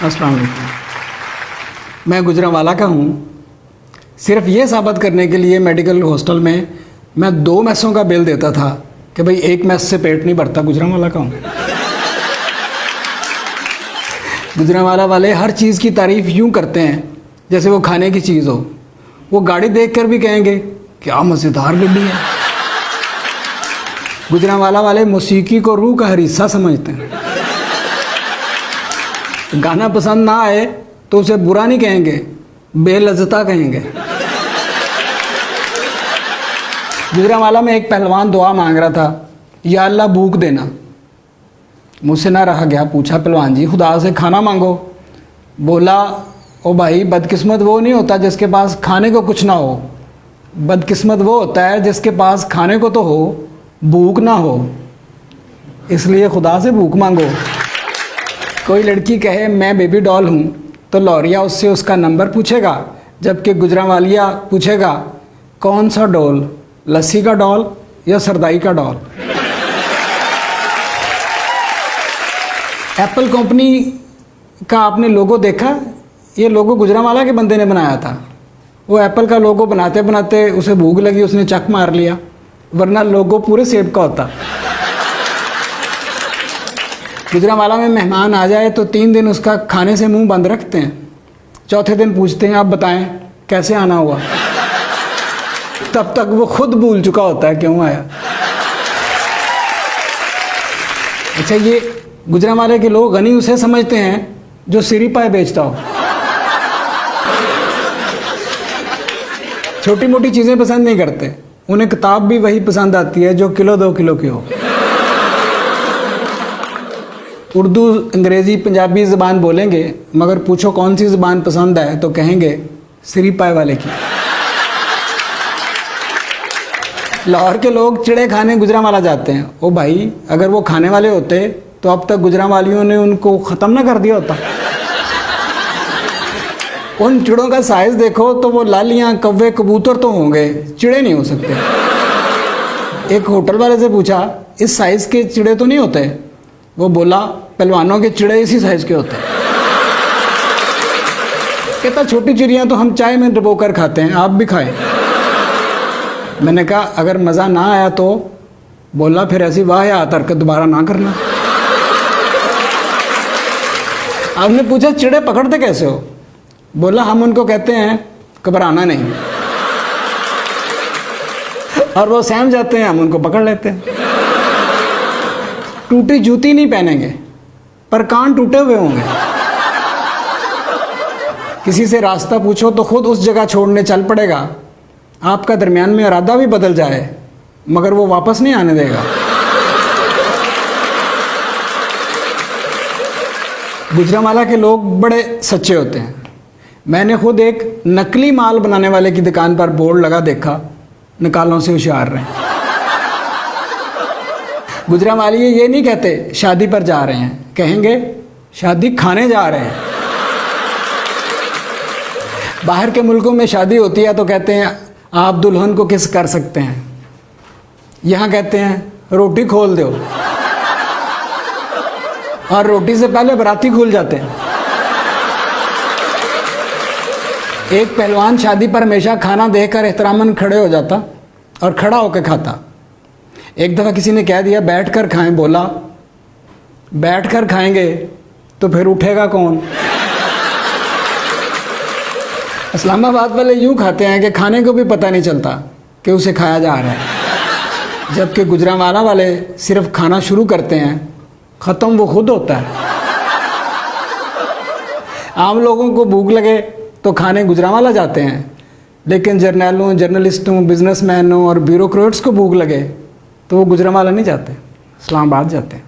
अस्सलाम वालेकुम। मैं गुजरांवाला का हूँ। सिर्फ ये साबित करने के लिए मेडिकल हॉस्टल में मैं 2 मैसों का बिल देता था कि भाई एक मैस से पेट नहीं भरता। गुजरांवाला का हूँ। गुजरांवाला वाले हर चीज़ की तारीफ़ यूँ करते हैं जैसे वो खाने की चीज़ हो। वो गाड़ी देखकर भी कहेंगे क्या मज़ेदार गाड़ी है। गुजरांवाला वाले मौसीकी को रूह का हर हिस्सा समझते हैं। गाना पसंद ना आए तो उसे बुरा नहीं कहेंगे, बेलज़्ज़ता कहेंगे। गुजरांवाला में एक पहलवान दुआ मांग रहा था, या अल्लाह भूख देना। मुझसे ना रहा गया, पूछा पहलवान जी खुदा से खाना मांगो। बोला ओ भाई, बदकिस्मत वो नहीं होता जिसके पास खाने को कुछ ना हो, बदकिस्मत वो होता है जिसके पास खाने को तो हो, भूख ना हो। इसलिए खुदा से भूख मांगो। कोई लड़की कहे मैं बेबी डॉल हूँ तो लौरिया उससे उसका नंबर पूछेगा, जबकि गुजरांवालिया पूछेगा कौन सा डॉल, लस्सी का डॉल या सरदाई का डॉल। एप्पल कंपनी का आपने लोगो देखा? ये लोगो गुजरांवाला के बंदे ने बनाया था। वो एप्पल का लोगो बनाते बनाते उसे भूख लगी, उसने चक मार लिया, वरना लोगो पूरे सेब का होता। गुजरांवाला में मेहमान आ जाए तो 3 दिन उसका खाने से मुंह बंद रखते हैं। चौथे दिन पूछते हैं आप बताएं कैसे आना हुआ। तब तक वो खुद भूल चुका होता है क्यों आया। अच्छा, ये गुजरांवाले के लोग गनी उसे समझते हैं जो सिरी पाए बेचता हो। छोटी मोटी चीज़ें पसंद नहीं करते, उन्हें किताब भी वही पसंद आती है जो किलो 2 किलो की हो। उर्दू, अंग्रेज़ी, पंजाबी ज़बान बोलेंगे, मगर पूछो कौन सी ज़बान पसंद है तो कहेंगे सिरी पाए वाले की। लाहौर के लोग चिड़े खाने गुजरांवाला जाते हैं। ओ भाई, अगर वो खाने वाले होते तो अब तक गुजरांवालियों ने उनको ख़त्म ना कर दिया होता। उन चिड़ों का साइज़ देखो तो वो लालियाँ, कौवे, कबूतर तो होंगे, चिड़े नहीं हो सकते। एक होटल वाले से पूछा इस साइज़ के चिड़े तो नहीं होते? वो बोला पहलवानों के चिड़े इसी साइज़ के होते हैं। कहता छोटी चिड़ियाँ तो हम चाय में डुबो कर खाते हैं, आप भी खाएं। मैंने कहा अगर मज़ा ना आया तो? बोला फिर ऐसी वाहियात हरकत दोबारा ना करना। आपने पूछा चिड़े पकड़ते कैसे हो? बोला हम उनको कहते हैं घबराना नहीं, और वो सहम जाते हैं, हम उनको पकड़ लेते हैं। टूटी जूती नहीं पहनेंगे पर कान टूटे हुए होंगे। किसी से रास्ता पूछो तो खुद उस जगह छोड़ने चल पड़ेगा। आपका दरमियान में इरादा भी बदल जाए मगर वो वापस नहीं आने देगा। गुजरांवाला के लोग बड़े सच्चे होते हैं। मैंने खुद एक नकली माल बनाने वाले की दुकान पर बोर्ड लगा देखा, निकालों से होशियार रहे। गुजरांवाली ये नहीं कहते शादी पर जा रहे हैं, कहेंगे शादी खाने जा रहे हैं। बाहर के मुल्कों में शादी होती है तो कहते हैं आप दुल्हन को किस कर सकते हैं। यहाँ कहते हैं रोटी खोल दो, और रोटी से पहले बराती खुल जाते हैं। एक पहलवान शादी पर हमेशा खाना देखकर एहतरामन खड़े हो जाता और खड़ा होकर खाता। एक दफ़ा किसी ने कह दिया बैठकर खाएं। बोला बैठकर खाएंगे तो फिर उठेगा कौन। इस्लामाबाद वाले यूँ खाते हैं कि खाने को भी पता नहीं चलता कि उसे खाया जा रहा है, जबकि गुजरांवाला वाले सिर्फ खाना शुरू करते हैं, ख़त्म वो खुद होता है। आम लोगों को भूख लगे तो खाने गुजरांवाला जाते हैं, लेकिन जर्नलों, जर्नलिस्टों, बिजनेसमैनों और ब्यूरोक्रेट्स को भूख लगे तो वो गुजरांवाला नहीं जाते, इस्लामाबाद जाते हैं।